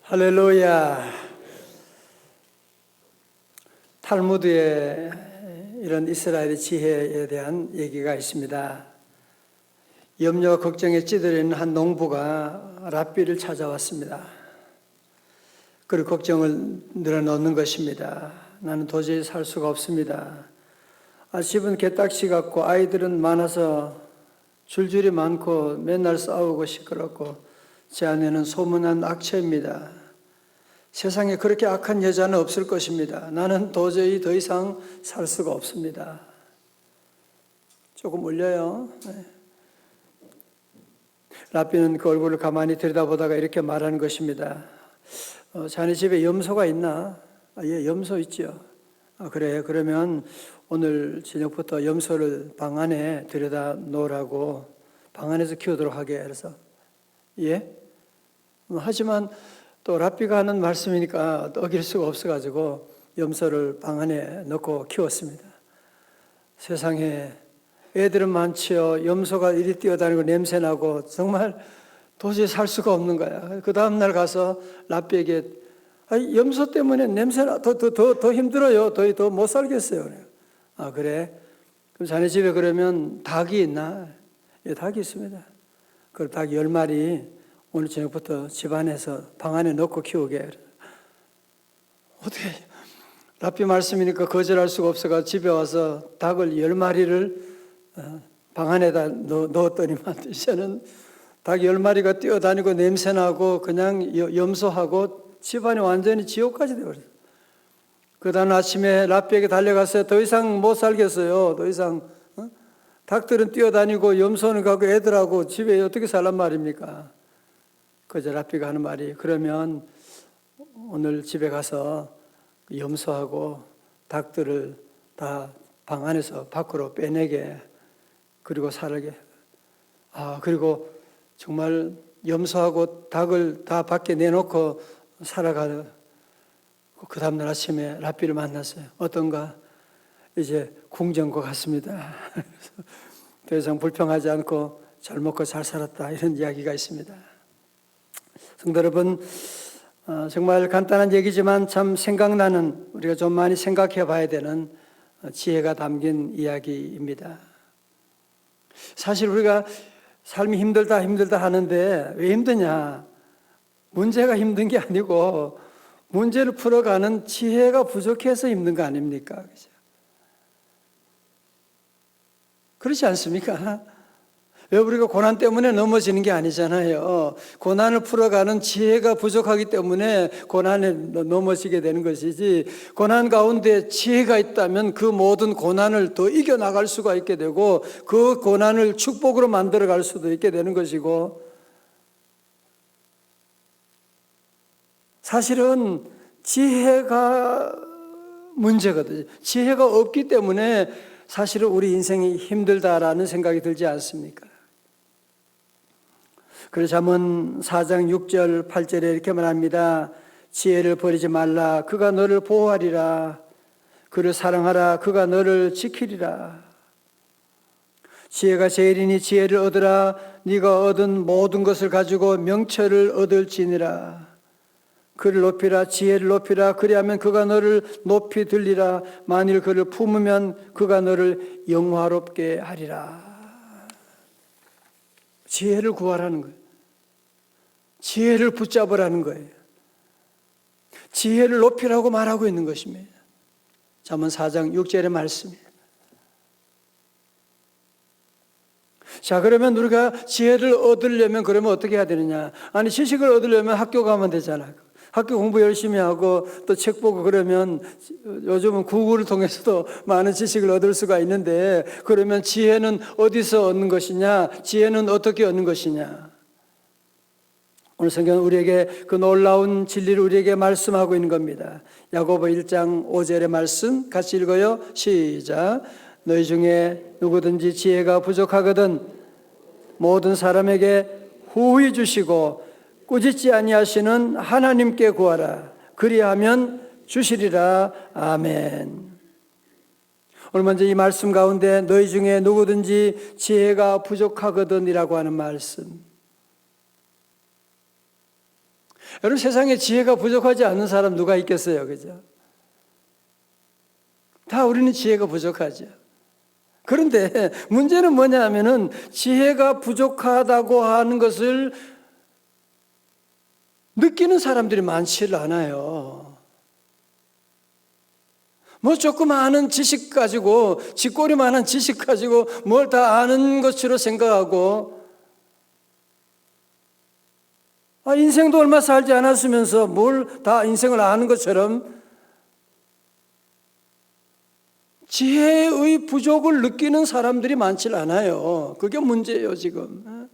할렐루야. 탈무드에 이런 이스라엘의 지혜에 대한 얘기가 있습니다. 염려와 걱정에 찌들어 한 농부가 랍비를 찾아왔습니다. 그리고 걱정을 늘어놓는 것입니다. 나는 도저히 살 수가 없습니다. 집은 개딱지 같고 아이들은 많아서 줄줄이 많고 맨날 싸우고 시끄럽고 제 아내는 소문난 악처입니다. 세상에 그렇게 악한 여자는 없을 것입니다. 나는 도저히 더 이상 살 수가 없습니다. 조금 울려요. 네. 랍비는 그 얼굴을 가만히 들여다보다가 이렇게 말하는 것입니다. 자네 집에 염소가 있나? 예, 염소 있죠. 그래. 그러면 오늘 저녁부터 염소를 방 안에 들여다 놓으라고 방 안에서 키우도록 하게. 그래서 예? 하지만 또 랍비가 하는 말씀이니까 어길 수가 없어가지고 염소를 방 안에 넣고 키웠습니다. 세상에 애들은 많지요. 염소가 이리 뛰어다니고 냄새나고 정말 도저히 살 수가 없는 거야. 그 다음날 가서 랍비에게 염소 때문에 냄새나 더 힘들어요. 더 못 살겠어요. 그래? 그럼 자네 집에 그러면 닭이 있나? 예, 닭이 있습니다. 그 닭 10마리 오늘 저녁부터 집안에서 방 안에 넣고 키우게. 어떻게 랍비 말씀이니까 거절할 수가 없어가 집에 와서 닭을 10마리를 방 안에다 넣었더니만 이제는 닭 10마리가 뛰어다니고 냄새나고 그냥 염소하고 집안이 완전히 지옥까지 되어버렸어요. 그 다음 아침에 랍비에게 달려가서 더 이상 못 살겠어요. 더 이상 닭들은 뛰어다니고 염소는 가고 애들하고 집에 어떻게 살란 말입니까? 그저 랍비가 하는 말이 그러면 오늘 집에 가서 염소하고 닭들을 다 방 안에서 밖으로 빼내게 그리고 살게. 그리고 정말 염소하고 닭을 다 밖에 내놓고 살아가는 그 다음날 아침에 랍비를 만났어요. 어떤가? 이제 궁정과 같습니다. 더 이상 불평하지 않고 잘 먹고 잘 살았다 이런 이야기가 있습니다. 성도 여러분, 정말 간단한 얘기지만 참 생각나는 우리가 좀 많이 생각해 봐야 되는 지혜가 담긴 이야기입니다. 사실 우리가 삶이 힘들다 하는데 왜 힘드냐? 문제가 힘든 게 아니고 문제를 풀어가는 지혜가 부족해서 힘든 거 아닙니까? 그죠? 그렇지 않습니까? 왜 우리가 고난 때문에 넘어지는 게 아니잖아요. 고난을 풀어가는 지혜가 부족하기 때문에 고난에 넘어지게 되는 것이지, 고난 가운데 지혜가 있다면 그 모든 고난을 더 이겨나갈 수가 있게 되고 그 고난을 축복으로 만들어갈 수도 있게 되는 것이고, 사실은 지혜가 문제거든요. 지혜가 없기 때문에 사실은 우리 인생이 힘들다라는 생각이 들지 않습니까? 그래서 잠언 4장 6절 8절에 이렇게 말합니다. 지혜를 버리지 말라. 그가 너를 보호하리라. 그를 사랑하라. 그가 너를 지키리라. 지혜가 제일이니 지혜를 얻으라. 네가 얻은 모든 것을 가지고 명철을 얻을지니라. 그를 높이라. 지혜를 높이라. 그리하면 그가 너를 높이 들리라. 만일 그를 품으면 그가 너를 영화롭게 하리라. 지혜를 구하라는 거예요. 지혜를 붙잡으라는 거예요. 지혜를 높이라고 말하고 있는 것입니다. 잠언 4장 6절의 말씀이에요. 자, 그러면 우리가 지혜를 얻으려면 그러면 어떻게 해야 되느냐? 아니, 지식을 얻으려면 학교 가면 되잖아요. 학교 공부 열심히 하고 또 책 보고 그러면 요즘은 구글을 통해서도 많은 지식을 얻을 수가 있는데, 그러면 지혜는 어디서 얻는 것이냐? 지혜는 어떻게 얻는 것이냐? 오늘 성경은 우리에게 그 놀라운 진리를 우리에게 말씀하고 있는 겁니다. 야고보 1장 5절의 말씀 같이 읽어요. 시작. 너희 중에 누구든지 지혜가 부족하거든 모든 사람에게 후히 주시고 꾸짖지 아니하시는 하나님께 구하라. 그리하면 주시리라. 아멘. 오늘 먼저 이 말씀 가운데 너희 중에 누구든지 지혜가 부족하거든이라고 하는 말씀. 여러분 세상에 지혜가 부족하지 않는 사람 누가 있겠어요? 그죠? 다 우리는 지혜가 부족하죠. 그런데 문제는 뭐냐 하면은 지혜가 부족하다고 하는 것을 느끼는 사람들이 많지를 않아요. 뭐 조금 아는 지식 가지고, 쥐꼬리만한 지식 가지고 뭘 다 아는 것으로 생각하고, 인생도 얼마 살지 않았으면서 뭘 다 인생을 아는 것처럼 지혜의 부족을 느끼는 사람들이 많지 않아요. 그게 문제예요, 지금.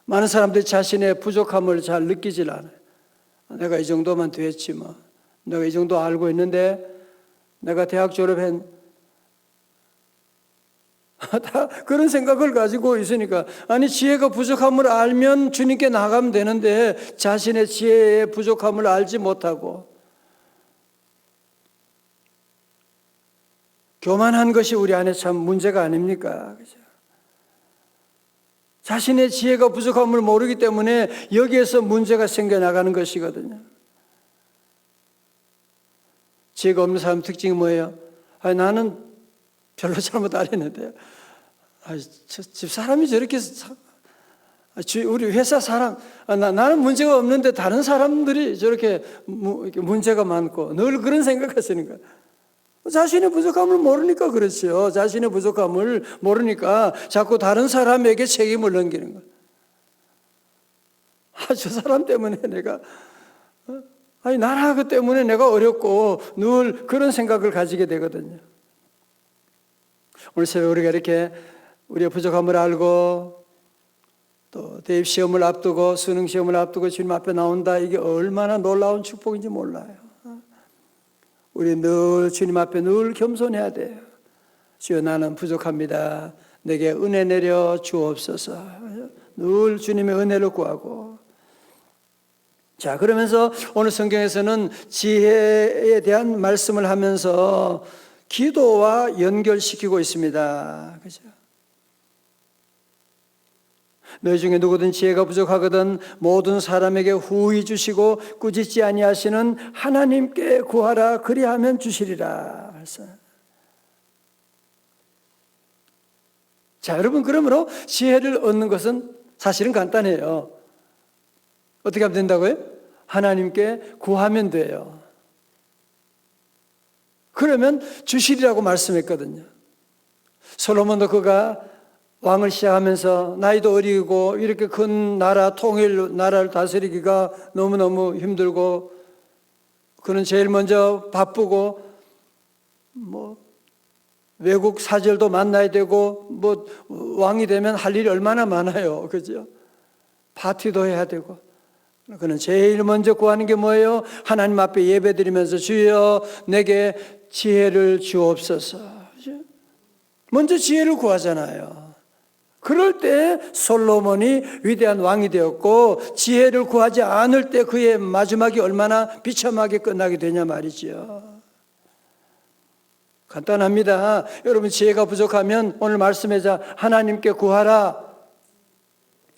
많은 사람들이 자신의 부족함을 잘 느끼질 않아요. 내가 이 정도만 됐지 뭐. 내가 이 정도 알고 있는데 내가 대학 졸업한 다 그런 생각을 가지고 있으니까 아니 지혜가 부족함을 알면 주님께 나가면 되는데 자신의 지혜의 부족함을 알지 못하고 교만한 것이 우리 안에 참 문제가 아닙니까? 그죠? 자신의 지혜가 부족함을 모르기 때문에 여기에서 문제가 생겨나가는 것이거든요. 지혜가 없는 사람 특징이 뭐예요? 나는 별로 잘못 안 했는데 집 사람이 저렇게 우리 회사 사람 나는 문제가 없는데 다른 사람들이 저렇게 문제가 많고 늘 그런 생각하시는 거예요. 자신의 부족함을 모르니까 그렇죠. 자신의 부족함을 모르니까 자꾸 다른 사람에게 책임을 넘기는 거예요. 저 사람 때문에 내가 나라 그 때문에 내가 어렵고 늘 그런 생각을 가지게 되거든요. 오늘 새벽 우리가 이렇게 우리의 부족함을 알고 또 대입 시험을 앞두고 수능 시험을 앞두고 주님 앞에 나온다. 이게 얼마나 놀라운 축복인지 몰라요. 우리 늘 주님 앞에 늘 겸손해야 돼요. 주여 나는 부족합니다. 내게 은혜 내려 주옵소서. 늘 주님의 은혜를 구하고. 자, 그러면서 오늘 성경에서는 지혜에 대한 말씀을 하면서 기도와 연결시키고 있습니다. 그죠? 너희 중에 누구든 지혜가 부족하거든 모든 사람에게 후히 주시고 꾸짖지 아니하시는 하나님께 구하라 그리하면 주시리라. 자, 여러분 그러므로 지혜를 얻는 것은 사실은 간단해요. 어떻게 하면 된다고요? 하나님께 구하면 돼요. 그러면 주시리라고 말씀했거든요. 솔로몬도 그가 왕을 시작하면서 나이도 어리고 이렇게 큰 나라 나라를 다스리기가 너무너무 힘들고 그는 제일 먼저 바쁘고 외국 사절도 만나야 되고 왕이 되면 할 일이 얼마나 많아요. 그죠? 파티도 해야 되고 그는 제일 먼저 구하는 게 뭐예요? 하나님 앞에 예배드리면서 주여 내게 지혜를 주옵소서. 먼저 지혜를 구하잖아요. 그럴 때 솔로몬이 위대한 왕이 되었고 지혜를 구하지 않을 때 그의 마지막이 얼마나 비참하게 끝나게 되냐 말이죠. 간단합니다. 여러분 지혜가 부족하면 오늘 말씀에서 하나님께 구하라.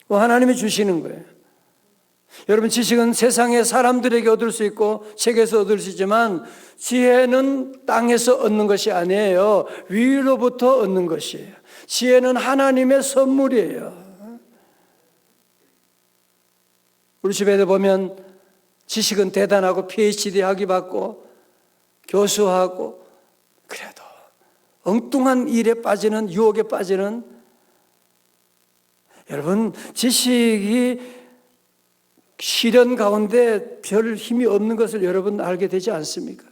하나님이 주시는 거예요. 여러분 지식은 세상의 사람들에게 얻을 수 있고 책에서 얻을 수 있지만 지혜는 땅에서 얻는 것이 아니에요. 위로부터 얻는 것이에요. 지혜는 하나님의 선물이에요. 우리 집에도 보면 지식은 대단하고 PhD 학위 받고 교수하고 그래도 엉뚱한 일에 빠지는 유혹에 빠지는 여러분 지식이 시련 가운데 별 힘이 없는 것을 여러분 알게 되지 않습니까?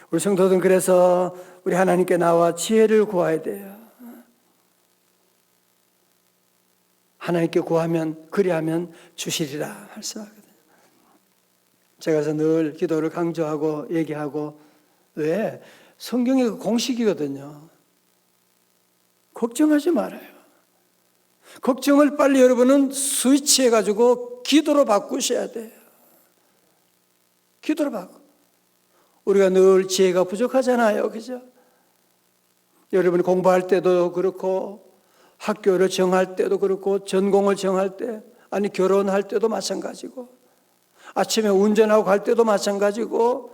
우리 성도들은 그래서 우리 하나님께 나와 지혜를 구해야 돼요. 하나님께 구하면 그리하면 주시리라 말씀하거든요. 제가 그래서 늘 기도를 강조하고 얘기하고 왜? 성경의 그 공식이거든요. 걱정하지 말아요. 걱정을 빨리 여러분은 스위치해가지고 기도로 바꾸셔야 돼요. 기도로 바꾸. 우리가 늘 지혜가 부족하잖아요. 그죠? 여러분이 공부할 때도 그렇고 학교를 정할 때도 그렇고 전공을 정할 때, 아니 결혼할 때도 마찬가지고, 아침에 운전하고 갈 때도 마찬가지고,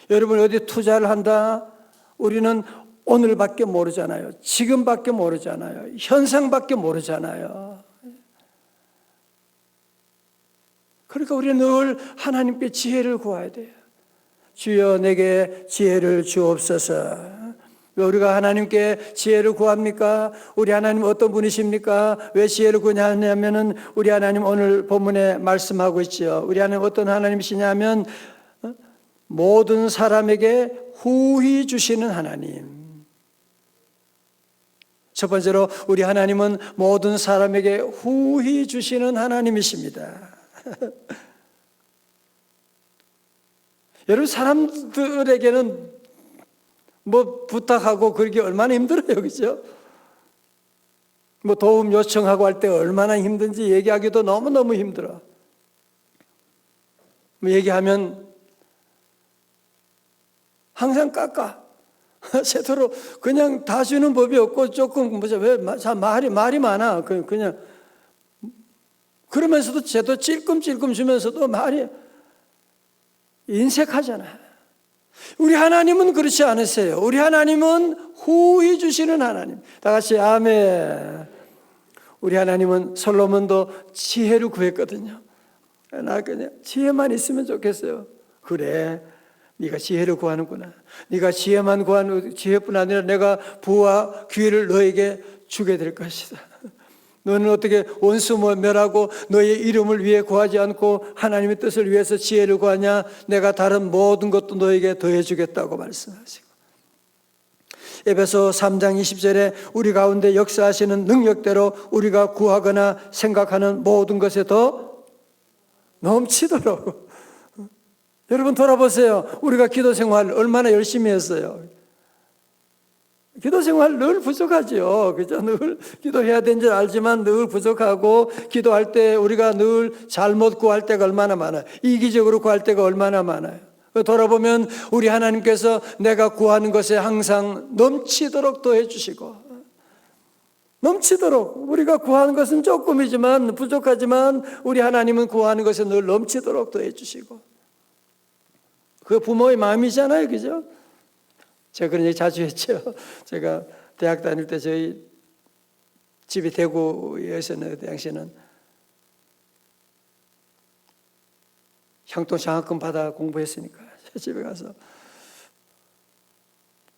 여러분 어디 투자를 한다, 우리는 오늘밖에 모르잖아요. 지금밖에 모르잖아요. 현상밖에 모르잖아요. 그러니까 우리는 늘 하나님께 지혜를 구해야 돼요. 주여 내게 지혜를 주옵소서. 왜 우리가 하나님께 지혜를 구합니까? 우리 하나님 어떤 분이십니까? 왜 지혜를 구하냐면은 우리 하나님 오늘 본문에 말씀하고 있죠. 우리 하나님 어떤 하나님이시냐면 모든 사람에게 후히 주시는 하나님. 첫 번째로 우리 하나님은 모든 사람에게 후히 주시는 하나님이십니다. 여러분 사람들에게는 뭐 부탁하고 그러기 얼마나 힘들어요, 그죠? 뭐 도움 요청하고 할 때 얼마나 힘든지 얘기하기도 너무너무 힘들어. 뭐 얘기하면 항상 깎아. 세토로 그냥 다 주는 법이 없고 조금 뭐죠? 왜 말이 많아? 그냥 그러면서도 쟤도 찔끔찔끔 주면서도 말이 인색하잖아. 우리 하나님은 그렇지 않으세요. 우리 하나님은 후히 주시는 하나님. 다 같이 아멘. 우리 하나님은 솔로몬도 지혜를 구했거든요. 나 그냥 지혜만 있으면 좋겠어요. 그래, 네가 지혜를 구하는구나. 네가 지혜만 구하는 지혜뿐 아니라 내가 부와 귀를 너에게 주게 될 것이다. 너는 어떻게 원수 멸하고 너의 이름을 위해 구하지 않고 하나님의 뜻을 위해서 지혜를 구하냐? 내가 다른 모든 것도 너에게 더해주겠다고 말씀하시고, 에베소 3장 20절에 우리 가운데 역사하시는 능력대로 우리가 구하거나 생각하는 모든 것에 더 넘치도록. 여러분 돌아보세요. 우리가 기도 생활 얼마나 열심히 했어요. 기도 생활 늘 부족하죠. 그죠? 늘 기도해야 되는 줄 알지만 늘 부족하고, 기도할 때 우리가 늘 잘못 구할 때가 얼마나 많아요. 이기적으로 구할 때가 얼마나 많아요. 돌아보면 우리 하나님께서 내가 구하는 것에 항상 넘치도록 더해 주시고, 넘치도록, 우리가 구하는 것은 조금이지만 부족하지만 우리 하나님은 구하는 것에 늘 넘치도록 더해 주시고, 그 부모의 마음이잖아요. 그죠? 제가 그런 얘기 자주 했죠. 제가 대학 다닐 때 저희 집이 대구였었는데, 그 당시에는 향토 장학금 받아 공부했으니까 집에 가서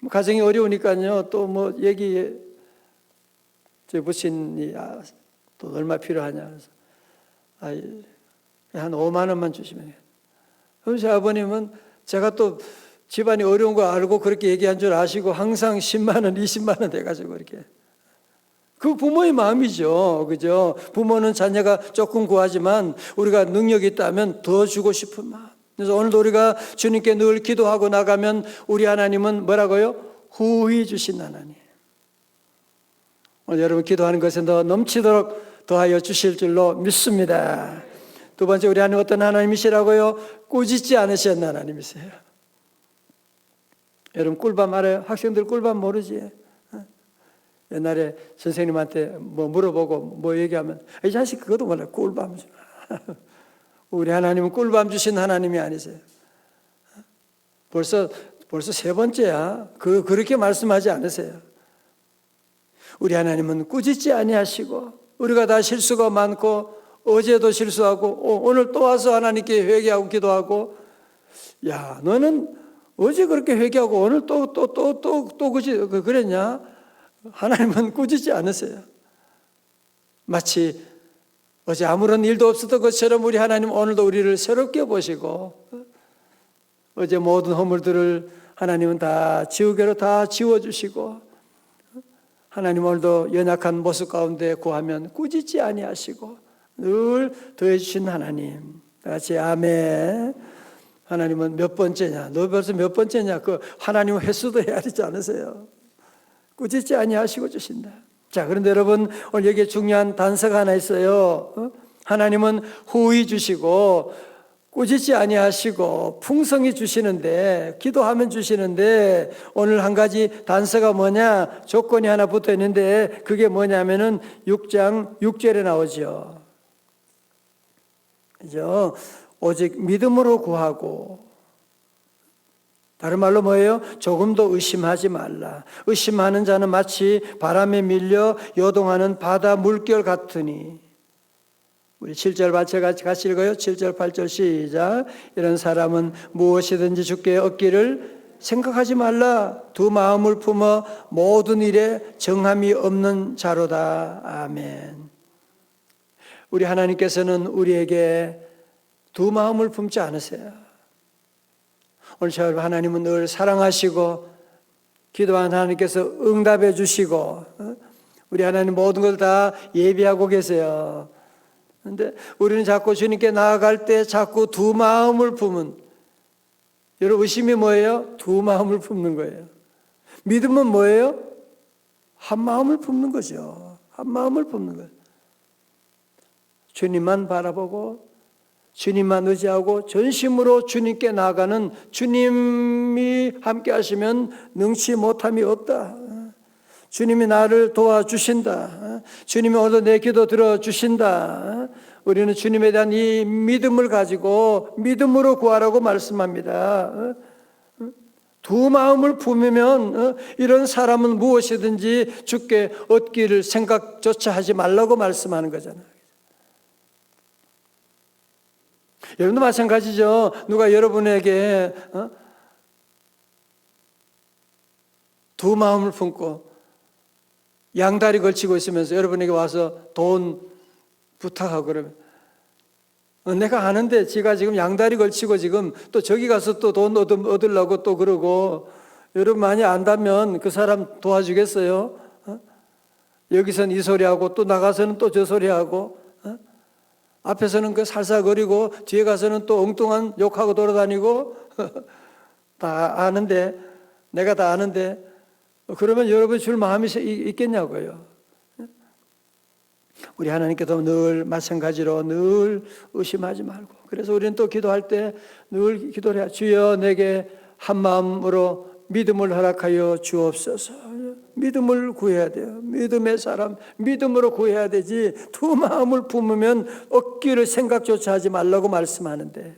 뭐 가정이 어려우니까요. 또 뭐 얘기에 저희 부친이 또 얼마 필요하냐 그래서 한 5만 원만 주시면 해요. 그럼 제 아버님은 제가 또 집안이 어려운 거 알고 그렇게 얘기한 줄 아시고 항상 10만 원, 20만 원 돼가지고 이렇게. 그 부모의 마음이죠. 그죠? 부모는 자녀가 조금 구하지만 우리가 능력이 있다면 더 주고 싶은 마음. 그래서 오늘도 우리가 주님께 늘 기도하고 나가면 우리 하나님은 뭐라고요? 후히 주신 하나님. 오늘 여러분 기도하는 것에 더 넘치도록 더하여 주실 줄로 믿습니다. 두 번째, 우리 하나님 어떤 하나님이시라고요? 꾸짖지 않으신 하나님이세요. 여러분 꿀밤 알아요? 학생들 꿀밤 모르지? 옛날에 선생님한테 뭐 물어보고 뭐 얘기하면 이 자식 그것도 몰라, 꿀밤 주. 우리 하나님은 꿀밤 주신 하나님이 아니세요. 벌써 세 번째야. 그렇게 말씀하지 않으세요. 우리 하나님은 꾸짖지 아니하시고, 우리가 다 실수가 많고 어제도 실수하고 오늘 또 와서 하나님께 회개하고 기도하고, 야 너는 어제 그렇게 회개하고 오늘 또 그랬냐? 하나님은 꾸짖지 않으세요. 마치 어제 아무런 일도 없었던 것처럼 우리 하나님 오늘도 우리를 새롭게 보시고, 어제 모든 허물들을 하나님은 다 지우개로 다 지워주시고, 하나님 오늘도 연약한 모습 가운데 구하면 꾸짖지 아니하시고 늘 더해주신 하나님. 같이 아멘. 하나님은 몇 번째냐? 너 벌써 몇 번째냐? 그 하나님은 횟수도 해야 되지 않으세요? 꾸짖지 아니하시고 주신다. 자, 그런데 여러분 오늘 여기에 중요한 단서가 하나 있어요. 하나님은 후히 주시고 꾸짖지 아니하시고 풍성히 주시는데, 기도하면 주시는데, 오늘 한 가지 단서가 뭐냐? 조건이 하나 붙어 있는데, 그게 뭐냐면은 6장 6절에 나오죠. 그죠? 오직 믿음으로 구하고, 다른 말로 뭐예요? 조금도 의심하지 말라. 의심하는 자는 마치 바람에 밀려 요동하는 바다 물결 같으니. 우리 7절 같이 읽어요. 7절 8절 시작. 이런 사람은 무엇이든지 주께 얻기를 생각하지 말라. 두 마음을 품어 모든 일에 정함이 없는 자로다. 아멘. 우리 하나님께서는 우리에게 두 마음을 품지 않으세요. 오늘 저를 하나님은 늘 사랑하시고 기도한 하나님께서 응답해 주시고 우리 하나님 모든 걸 다 예비하고 계세요. 그런데 우리는 자꾸 주님께 나아갈 때 자꾸 두 마음을 품은, 여러분 의심이 뭐예요? 두 마음을 품는 거예요. 믿음은 뭐예요? 한 마음을 품는 거죠. 한 마음을 품는 거예요. 주님만 바라보고 주님만 의지하고 전심으로 주님께 나아가는, 주님이 함께 하시면 능치 못함이 없다. 주님이 나를 도와주신다. 주님이 오늘도 내 기도 들어주신다. 우리는 주님에 대한 이 믿음을 가지고 믿음으로 구하라고 말씀합니다. 두 마음을 품으면 이런 사람은 무엇이든지 주께 얻기를 생각조차 하지 말라고 말씀하는 거잖아요. 여러분도 마찬가지죠. 누가 여러분에게 두 마음을 품고 양다리 걸치고 있으면서 여러분에게 와서 돈 부탁하고 그러면 내가 아는데 지가 지금 양다리 걸치고 지금 또 저기 가서 또 돈 얻으려고 또 그러고, 여러분 많이 안다면 그 사람 도와주겠어요? 여기서는 이 소리하고 또 나가서는 또 저 소리하고, 앞에서는 그 살살거리고 뒤에 가서는 또 엉뚱한 욕하고 돌아다니고 다 아는데, 내가 다 아는데 그러면 여러분 줄 마음이 있겠냐고요. 우리 하나님께도 늘 마찬가지로 늘 의심하지 말고, 그래서 우리는 또 기도할 때 늘 기도를 해야, 주여 내게 한 마음으로 믿음을 허락하여 주옵소서. 믿음을 구해야 돼요. 믿음의 사람, 믿음으로 구해야 되지 두 마음을 품으면 얻기를 생각조차 하지 말라고 말씀하는데,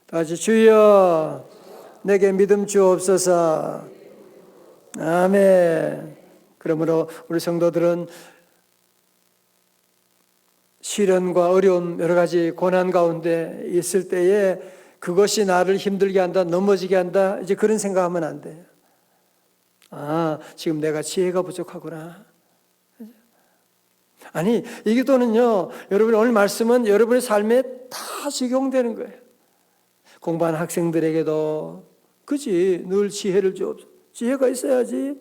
다시 주여 내게 믿음 주옵소서. 아멘. 그러므로 우리 성도들은 시련과 어려움, 여러 가지 고난 가운데 있을 때에 그것이 나를 힘들게 한다, 넘어지게 한다, 이제 그런 생각하면 안 돼요. 아, 지금 내가 지혜가 부족하구나. 아니, 이 기도는요, 여러분 오늘 말씀은 여러분의 삶에 다 적용되는 거예요. 공부하는 학생들에게도, 그지, 늘 지혜를 주옵소서. 지혜가 있어야지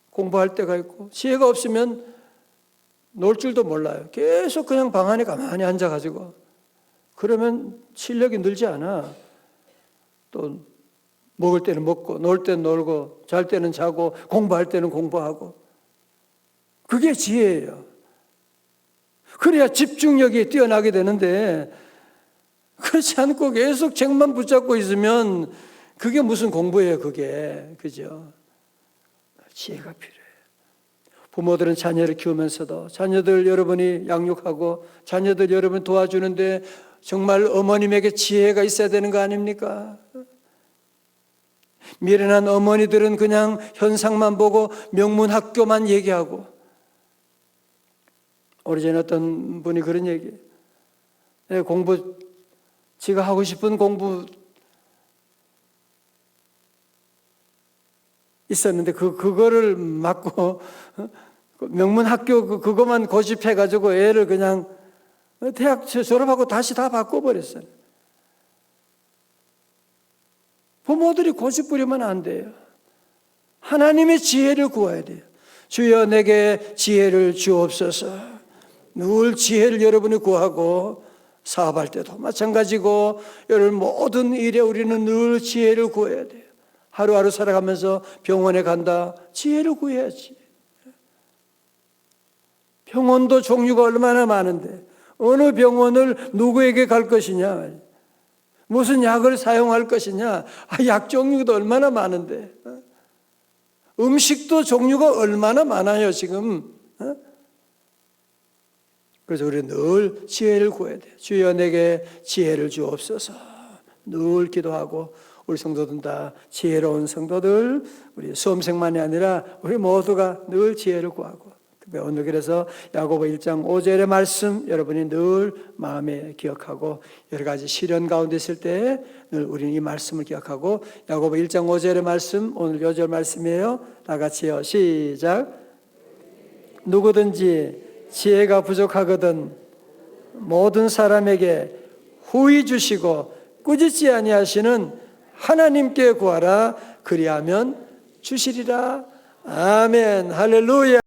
공부할 때가 있고, 지혜가 없으면 놀 줄도 몰라요. 계속 그냥 방 안에 가만히 앉아가지고, 그러면 실력이 늘지 않아. 또 먹을 때는 먹고, 놀 때는 놀고, 잘 때는 자고, 공부할 때는 공부하고. 그게 지혜예요. 그래야 집중력이 뛰어나게 되는데, 그렇지 않고 계속 책만 붙잡고 있으면 그게 무슨 공부예요, 그게. 그죠? 지혜가 필요해요. 부모들은 자녀를 키우면서도 자녀들 여러분이 양육하고 자녀들 여러분 도와주는데 정말 어머님에게 지혜가 있어야 되는 거 아닙니까? 미련한 어머니들은 그냥 현상만 보고 명문학교만 얘기하고, 오래전에 어떤 분이 그런 얘기, 공부, 지가 하고 싶은 공부 있었는데 그거를 막고 명문학교 그거만 고집해가지고 애를 그냥 대학 졸업하고 다시 다 바꿔버렸어요. 부모들이 고집 부리면 안 돼요. 하나님의 지혜를 구해야 돼요. 주여 내게 지혜를 주옵소서. 늘 지혜를 여러분이 구하고, 사업할 때도 마찬가지고 여러분 모든 일에 우리는 늘 지혜를 구해야 돼요. 하루하루 살아가면서 병원에 간다, 지혜를 구해야지. 병원도 종류가 얼마나 많은데 어느 병원을 누구에게 갈 것이냐? 무슨 약을 사용할 것이냐? 약 종류도 얼마나 많은데. 음식도 종류가 얼마나 많아요, 지금. 그래서 우리는 늘 지혜를 구해야 돼요. 주여 내게 지혜를 주옵소서. 늘 기도하고 우리 성도들 다 지혜로운 성도들, 우리 수험생만이 아니라 우리 모두가 늘 지혜를 구하고, 오늘 그래서 야고보 1장 5절의 말씀 여러분이 늘 마음에 기억하고 여러 가지 시련 가운데 있을 때 늘 우리는 이 말씀을 기억하고 야고보 1장 5절의 말씀 오늘 요절 말씀이에요. 다 같이요. 시작. 누구든지 지혜가 부족하거든 모든 사람에게 후히 주시고 꾸짖지 아니하시는 하나님께 구하라. 그리하면 주시리라. 아멘. 할렐루야.